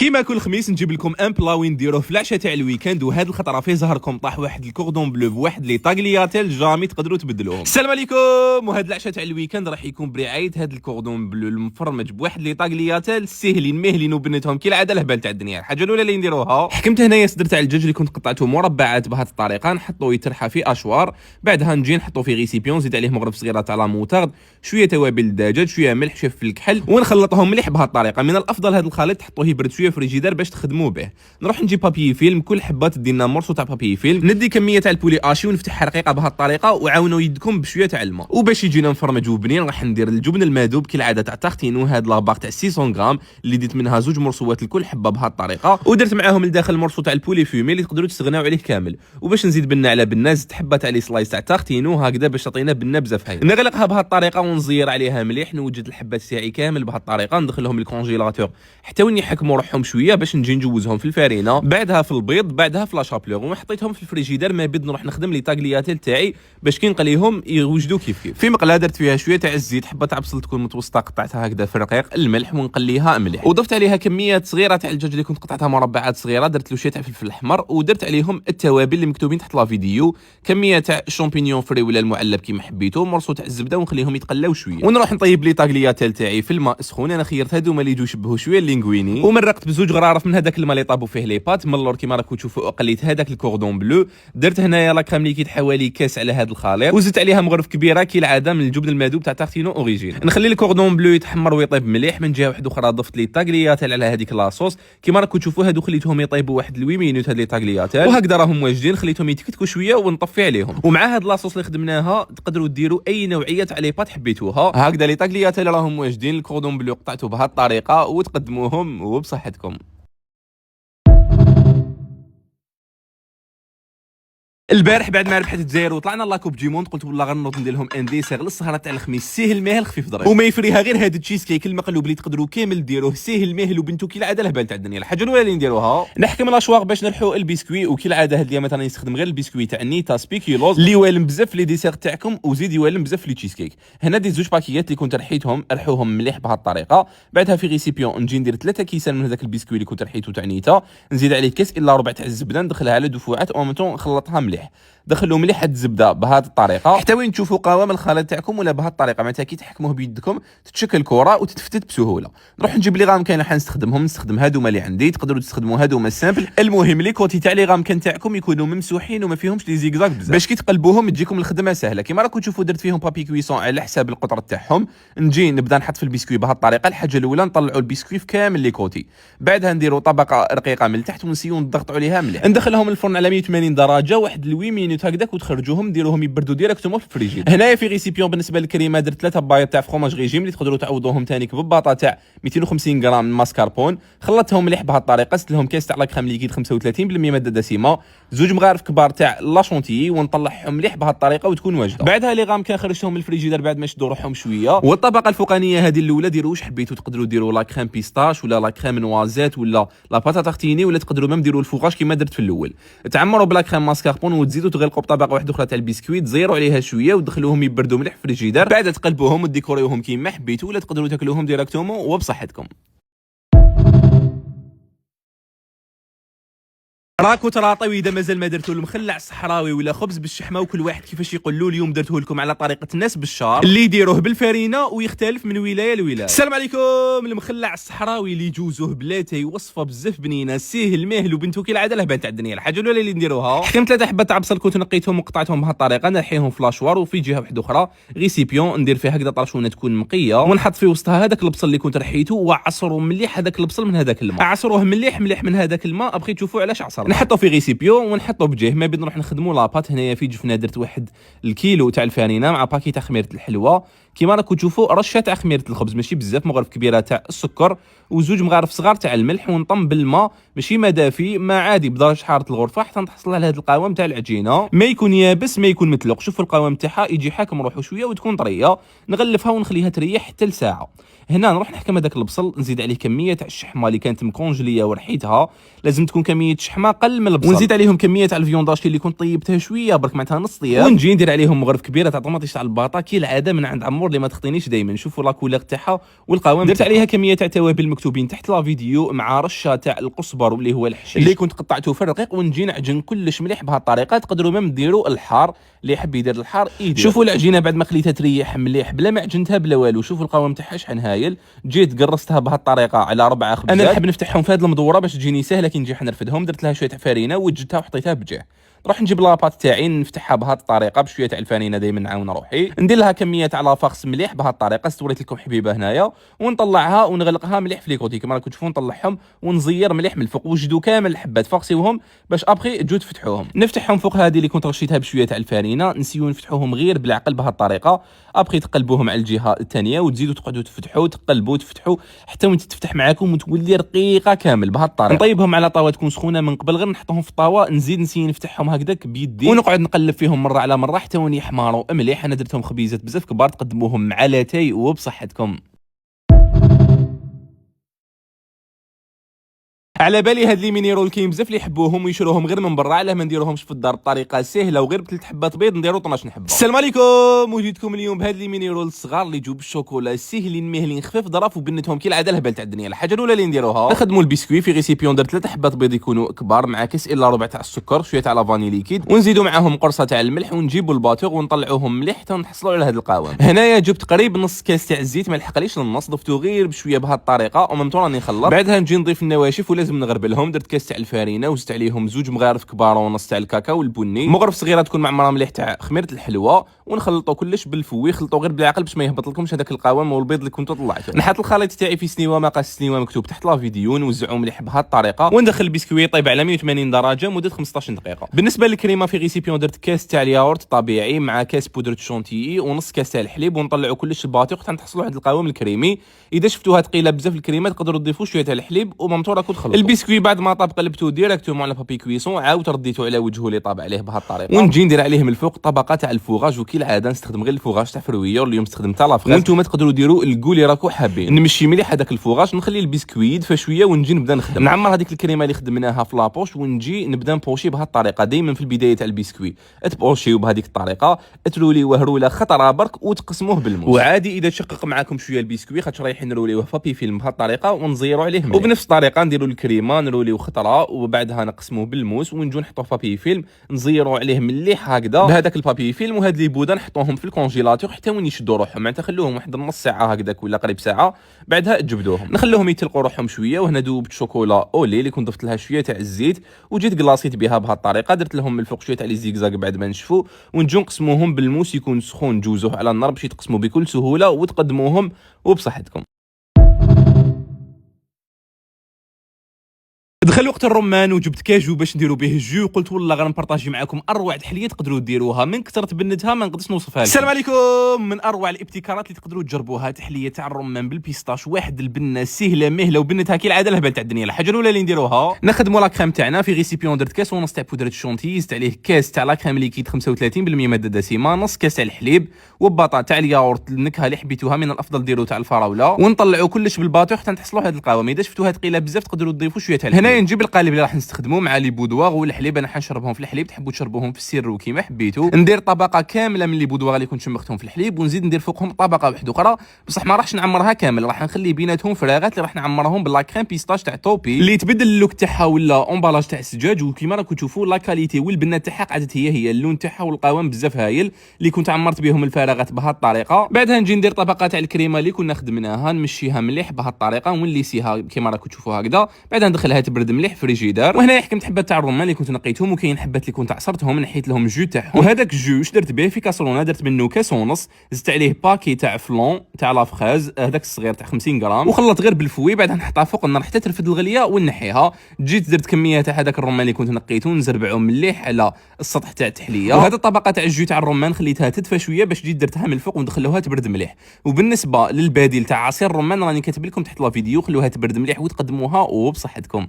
كيما كل خميس نجيب لكم ان بلاوي نديروه في العشاء تاع الويكاند، وهاد الخطره فيه زهركم طاح واحد الكوردون بلو بواحد لي طاغلياتيل جامي تقدروا تبدلوهم. السلام عليكم. وهاد العشاء تاع الويكاند راح يكون برعايه هاد الكوردون بلو المفرمج بواحد لي طاغلياتيل سهلين مهلين وبنتهم كي العاده الهبال تاع الدنيا. الحاجه الاولى اللي نديروها، حكمت هنايا صدر تاع الدجاج اللي كنت قطعته مربعات بهاد الطريقه، نحطوه يترحى في اشوار، بعدها نجي نحطو في ريسيبيون، نزيد عليه مغرف صغيره تاع لا موطارد، شويه توابل الدجاج، شويه ملح، شويه فلفل الكحل، ونخلطهم مليح بهاد الطريقه. من الافضل هاد الخليط تحطوه يبرد شويه في الفريجيدار باش تخدموا به. نروح نجيب بابي فيلم، كل حبه تدي لنا مرسو تاع بابي فيلم، ندي كميه تاع البولي اشي ونفتحها رقيقه بهاد الطريقه، وعاونوا يدكم بشويه تاع الماء. وباش يجينا مفرمج وبنين راح ندير الجبن المذوب كالعاده تاع تارتينو، هاد لاباغ تاع 600 غرام اللي ديت منها زوج مرصوات لكل حبه بهاد الطريقه، ودرت معاهم لداخل المرصو تاع البولي فيمي اللي تقدروا تستغناو عليه كامل. وباش نزيد بنه على بنه زدت حبه تاع لي سلايس تاع تارتينو هكذا باش تعطينا بنه بزاف هاي. نغلقها بهاد الطريقه ونزير عليها مليح، نوجد الحبات تاعي كامل بهاد الطريقه، ندخلهم للكونجيلاتور حتى وين يحكموا روحهم شويه باش نجي نجوزهم في الفارينه، بعدها في البيض، بعدها في لاشابلور، وحطيتهم في الفريجيدار. ما بد نروح نخدم لي طاغلياتيل تاعي باش كي نقليهم يوجدوا كيف كيف. في مقله درت فيها شويه تاع الزيت، حبه تاع بصل تكون متوسطه قطعتها هكذا في رقيق، الملح، ونقليها مليح، وضفت عليها كميات صغيره تاع الدجاج اللي كنت قطعتها مربعات صغيره، درت له شويه تاع فلفل احمر، ودرت عليهم التوابل اللي مكتوبين تحت لا فيديو، كميه تاع شامبينيون فري ولا المعلب كيما حبيتو، مرصو تاع الزبده، ونخليهم يتقلاو شويه، ونروح نطيب لي طاغلياتيل تاعي في الماء سخون. انا خيرت هذوما اللي يجوا يشبهوا شويه اللينغويني، ومرقت بزوج غرارف من هذاك الماء اللي طابوا فيه لي بات من اللور كيما راكم تشوفوا. قليت هذاك الكوردون بلو، درت هنايا لا كريم ليكيد حوالي كاس على هذا الخليط، وزدت عليها مغرف كبيره كالعاده من الجبن المذوب تاع تارتينو اوريجين. نخلي الكوردون بلو يتحمر ويطيب مليح. من جهه واحده اخرى ضفت لي طاغلياتيل على هذيك لاصوص كيما راكم تشوفوا، هادو خليتهم يطيبوا واحد 8 مينوت هاد لي طاغلياتيل، وهكذا راهم واجدين. خليتهم يتكتكوا شويه ونطفي عليهم. ومع هاد لاصوص اللي خدمناها تقدروا ديروا اي نوعيه تاع لي بات حبيتوها. هكذا لي طاغلياتيل راهم واجدين. الكوردون بلو قطعته بهاد الطريقه وتقدموهم وبصحتكم. البارح بعد ما ربحت الجزائر وطلعنا لاكوب جيموند، قلت والله غنوض ندير لهم ان ديسير للسهره تاع الخميس، ساهل ماهل خفيف ظريف، وما يفريها غير هذا التشيز كيك المقلوب اللي تقدروا كامل ديروه ساهل ماهل وبنتو كي العاده الهبال تاع الدنيا. الحاجه الاولى اللي نديروها نحكم الاشواق باش نرحوا البسكوي، وكي العاده هاد اليوم مثلا نستخدم غير البسكوي تاع نيتا سبيكيلوز اللي والم بزاف لي ديسير تاعكم، وزيد يوالم بزاف لي تشيز كيك. هنا دي زوج باكيات اللي كنت رحيتهم، رحوهم مليح بهاد الطريقه. بعدها في ريسيبيون نجي ندير 3 كيسان من هذاك البسكوي اللي كنت رحيته تاع نيتا، نزيد عليه كاس الا ربع تاع الزبده، ندخلها على دفوعات او متون نخلطها مليح، دخلوا مليح الزبده بهذه الطريقه حتى وين تشوفوا قوام الخليط تاعكم، ولا بهذه الطريقه معناتها كي تحكموه بيدكم تتشكل كره وتتفتت بسهوله. نروح نجيب لي غام كاين حنستخدمهم، نستخدم هادوما اللي عندي، تقدروا تستخدموا هادوما السامبل. المهم لي كوتي تاع لي غام كان تاعكم يكونوا ممسوحين وما فيهمش لي زيكزاك بزاف باش كي تقلبوهم تجيكم الخدمه سهله. كيما راكم تشوفوا درت فيهم بابي كويسون على حساب القطر تاعهم. نجي نبدا نحط في البسكوي بهذه الطريقه. الحاجه الاولى نطلعوا البسكوي في كامل لي كوتي، بعدها نديروا طبقه رقيقه من تحت ونسيو نضغطوا عليها مليح، ندخلهم الفرن على 180 درجه واحد 8 مينوت هكذاك، وتخرجوهم ديروهم يبردوا ديريكتومون في الفريجيد. هنايا في ريسيبيون بالنسبه للكريمه درت 3 بايط تاع فروماج ريجيم اللي تقدروا تعوضوهم ثاني بباطا تاع 250 غرام من ماسكاربون، خلطتهم مليح بهذه الطريقه. زدت لهم كاس تاع لا كريم ليكيد 35% ماده دسمه، زوج مغارف كبار تاع لا شونتيي، ونطلعهم مليح بهذه الطريقه وتكون واجده. بعدها لي غام كان خرجتهم من الفريجيدار بعد ما شدوا روحهم شويه. والطبقه الفوقانيه هذه الاولى ديروا واش حبيتوا، تقدروا ديروا لا كريم بيستاش ولا لا كريم نوازيت ولا لا باتا تارتيني، ولا تقدروا ميم ديروا الفوغاج كيما درت في الاول. تعمروا بلا كريم ماسكاربون وتزيدوا تغلقوا بطبقه واحده اخرى تاع البسكويت، تزيروا عليها شويه وتدخلوهم يبردوا مليح في الفريجيدار، بعد تقلبوهم وديكوريوهم كيما حبيتوا، ولا تقدروا تاكلوهم ديريكتومون وبصحتكم. راكو تراطيو اذا مازال ما درتو المخلع الصحراوي ولا خبز بالشحمه، وكل واحد كيفاش يقول له. اليوم درته لكم على طريقه الناس بالشار اللي يديروه بالفارينه ويختلف من ولايه لولايه. السلام عليكم. المخلع الصحراوي اللي يجوزوه بلاتي وصفه بزاف بنينه ساهل ماهل وبنتو كي العاده الهبال تاع الدنيا. الحاجه الاولى اللي نديروها حكمت 3 حبات تاع بصل كنت نقيتهم وقطعتهم بهذه الطريقه، نحيهم في لاشوار. وفي جهه واحده اخرى ريسيبيون ندير فيها هكذا طرشونه تكون مقيه، ونحط في وسطها هذاك البصل اللي كنت رحيته، وعصروا مليح هذاك البصل من هذاك الماء، عصروه مليح مليح من هذاك الماء. ابغي تشوفوا علاش عصر. نحطوا في ريسيبيون ونحطوا بجهه. ما بين نروح نخدموا لاباط. هنايا في جفنه درت واحد الكيلو تاع الفارينه مع باكي تاع خميره الحلوه، كيما راكم تشوفوا رشه تاع خميره الخبز ماشي بزاف، مغرف كبيره تاع السكر، وزوج مغارف صغار تاع الملح، ونطم بالماء ماشي ما دافي، ما عادي بدرجه حراره الغرفه حتى نحصل على هذا القوام تاع العجينه، ما يكون يابس ما يكون متلق. شوفوا القوام تاعها يجي حاكم روحه شويه وتكون طريه. نغلفها ونخليها تريح حتى لساعه. هنا نروح نحكم هذاك البصل، نزيد عليه كميه تاع الشحمه اللي كانت مكونجليه ورحيتها، لازم تكون كميه الشحمه قل من البصل، ونزيد عليهم كميه تاع الفيونداش اللي كنت طيبتها شويه برك معناتها نص طياب، ونجي ندير عليهم مغرف كبيره تاع طوماطيش تاع الباطا كي العاده من عند عمور اللي ما تخطينيش دائما. شوفوا لا كولور تاعها والقوام. درت عليها كميه تاع توابل مكتوبين تحت لا فيديو مع رشه تاع القزبر واللي هو الحشيش اللي كنت قطعته في الرقيق، ونجي نعجن كلش مليح بهذه الطريقه. تقدروا ميم ديروا الحار، اللي يحب يدير الحار يدير. شوفوا العجينه بعد ما خليتها تريح مليح بلا ما عجنتها بلا والو. شوفوا القوام تاعها شحال هايل. جيت قرصتها بهذه الطريقه على 4 خبزات. انا نحب نفتحهم في هذه المدوره باش تجيني سهله كي نجي نرفدهم. درت لها شويه فرينه وجدتها وحطيتها بجاه. نروح نجيب لاباط تاعي نفتحها بهذه الطريقه بشويه تاع الفانينه، دائما نعاون روحي. ندير لها كميه تاع لافاكس مليح بهذه الطريقه، استوريت لكم حبيبه هنايا، ونطلعها ونغلقها مليح في ليكوتي كما راكم تشوفوا. نطلعهم ونزير مليح من الفوق. وجدوا كامل الحبات فاقسيوهم باش ابخي تجوا تفتحوهم. نفتحهم فوق هذه اللي كنت رشيتها بشويه تاع الفانينه، نسيو نفتحوهم غير بالعقل بهذه الطريقه. ابخي تقلبوهم على الجهه الثانيه وتزيدوا تقعدوا تفتحوا تقلبوا تفتحوا حتى وانت تفتح معاكم وتولي رقيقه كامل بهذه الطريقه. نطيبهم على طاوه تكون سخونه من قبل، غير نحطهم في الطاوه نزيد نسي نفتحهم هكذاك بيدي ونقعد نقلب فيهم مره على مره حتى وين يحمروا مليح. انا درتهم خبيزات بزاف كبار، تقدموهم مع لاتاي وبصحتكم. على بالي هاد لي ميني رول كاين بزاف اللي يحبوهم ويشروهم غير من برا، علاه ما نديروهمش في الدار بطريقه سهله وغير ب3 حبات بيض نديرو 12 حبه. السلام عليكم، وجيتكم اليوم بهاد لي ميني رول الصغار اللي يجوا بالشوكولا سهلين مهلين خفاف ظراف وبنتهم كي العاده الهبال تاع الدنيا. الحاجه الاولى اللي نديروها نخدموا البسكوي في ريسيبيون. درت 3 حبات بيض يكونوا كبار مع كاس الا ربع تاع السكر، شويه تاع لافاني ليكيد، ونزيدوا معاهم قرصه تاع الملح، ونجيبوا الباتور ونطلعوهم مليح حتى نحصلوا على هذا القوام. هنايا جبت قريب نص كاس تاع الزيت، ما لحقليش للنص، ضفتو غير بشويه بهذه الطريقه وممتو راني نخلط. بعدها نجي نضيف النواشف ولازم نغربلهم. درت كاس تاع الفارينه وزدت عليهم 2 مغارف كبار ونص تاع الكاكاو البني، مغرف صغيره تكون معمره مليح تاع خميره الحلوى، ونخلطوا كلش بالفوي. خلطوا غير بالعقل باش ما يهبط لكمش هذاك القوام والبيض اللي كنتو طلعتوه. نحط الخليط تاعي في سنيوه، مقاس سنيوه مكتوب تحت لا فيديو، نوزعوا مليح بهذه الطريقه، وندخل البسكوي يطيب على 180 درجه مده 15 دقيقه. بالنسبه للكريمه في ريسيبيون درت كاس تاع الياغورت طبيعي مع كاس بودره شونتيي ونص كاس تاع الحليب، ونطلعوا كلش الباطيق حتى نحصلوا واحد القوام الكريمي. اذا شفتوها ثقيله بزاف الكريمه تقدروا تضيفوا شويه تاع الحليب وممتو راكم تخلطوا. البسكوي بعد ما طاب قلبتوه ديريكتومون على بابي كويسون، عاود رديته على وجهه اللي طاب عليه بهذه الطريقه، ونجي ندير عليه من الفوق طبقه تاع الفوغاج. وكي العاده نستخدم غير الفوغاج تاع فرويور، اليوم استخدم تاع لافغاز، وانتم تقدروا ديروا الكول اللي راكم حابين. نمشي مليح هذاك الفوغاج، نخلي البسكوي يدفى شويه ونجي نبدا نخدم. نعمر هذيك الكريمه اللي خدمناها في لابوش، ونجي نبدا نبوشي بهذه الطريقه. دائما في البدايه تاع البسكوي تبوشيو بهذيك الطريقه، ترولي وهروله خطره برك وتقسموه بالموس. وعادي اذا تشقق معاكم شويه البسكوي خاطر رايحين نروليوه بابي فيلم بهذه الطريقه ونزيروا عليه مليح. وبنفس الطريقه نديروا الكريمه نروليو خطره وبعدها نقسموه بالموس، ونجو نحطوه في بابي فيلم نزيروا عليه مليح هكذا بهذاك البابي فيلم. وهاد لي بوده نحطوهم في الكونجيلاتور حتى وين يشدوا روحهم، معناتها خلوهم واحد نص ساعه هكذاك ولا قريب ساعه، بعدها تجبدوهم. نخلوهم يتلقوا روحهم شويه. وهنا دوبت شوكولا اولي اللي كنت ضفت لها شويه تاع الزيت وجيت قلاصيت بها بهذه الطريقه. درت لهم من الفوق شويه تاع لي زيكزاك بعد ما نشفوا، ونجو نقسموهم بالموس يكون سخون، جوزوه على النار باش يتقسموا بكل سهوله وتقدموهم وبصحتكم. دخل وقت الرمان وجبت كاجو باش نديرو به الجو، قلت والله غنبارطاجي معكم اروع تحليه تقدروا ديروها. من كثرت بنتها ما نقدرش نوصفها لكم. السلام عليكم، من اروع الابتكارات اللي تقدروا تجربوها تحليه تاع الرمان بالبيستاش. واحد البنه سهله مهله وبنتها كي العاده الهبال تاع الدنيا. الحاجه الاولى اللي نديروها نخدموا لا كريم تاعنا في ريسيبيون. درت كاس ونص تاع بودره الشونتي، زدت عليه كاس تاع لا كريم ليكيد 35% ماده دسمه، نص كاس تاع الحليب وباطا تاع الياغورت. النكهه اللي حبيتوها من الافضل ديروا تاع الفراوله، ونطلعوا كلش بالباطو حتى نحصلوا هذا القوام. اذا شفتوها ثقيله بزاف تقدروا تضيفوا شويه تاع هنايا. نجيب القالب اللي راح نستخدموه مع لي بودواغ والحليب. انا حنشربهم في الحليب، تحبوا تشربوهم في السر وكيما حبيتوا. ندير طبقه كامله من لي بودواغ اللي كنت شمختهم في الحليب، ونزيد ندير فوقهم طبقه واحده اخرى، بصح ما راحش نعمرها كامل، راح نخلي بيناتهم فراغات اللي راح نعمرهم باللا كريم بيستاش تاع توبي اللي تبدل اللوك تاعها ولا امبالاج تاع السجاج. وكيما راكم تشوفوا لا كاليتي والبنه تاعها قعدت هي اللون تاعها والقوام بزاف هايل اللي كنت عمرت بهم الفراغات بهذه الطريقه. بعدها نجي ندير طبقه تاع الكريمه اللي كنا خدمناها، نمشيها مليح بهذه الطريقه ونليسيها كيما راكم تشوفوا هكذا. بعدها ندخلها تبرد مليح في فريجيدار. وهنا حكمت حبات تاع الرمان اللي كنت نقيتهم، وكاين حبات اللي كنت عصرتهم نحيت لهم الجو تاعهم. وهذاك الجو درت به في كاسرونه، درت منه كاس ونص، زدت عليه باكي تاع فلون تاع لافخاز هذاك الصغير تاع 50 غرام، وخلط غير بالفوي. بعدها نحطها فوق النار حتى ترفد الغليه ونحيها. جيت درت كميه تاع هذاك الرمان اللي كنت نقيته نزربعه مليح على السطح تاع التحليه. وهذه الطبقه تاع الجو تاع الرمان خليتها تدفى شويه باش جيت درتها من الفوق وندخلوها تبرد مليح. وبالنسبه للبديل تاع عصير الرمان راني كاتب لكم تحت لا فيديو، خلوها تبرد مليح وتقدموها وبصحتكم.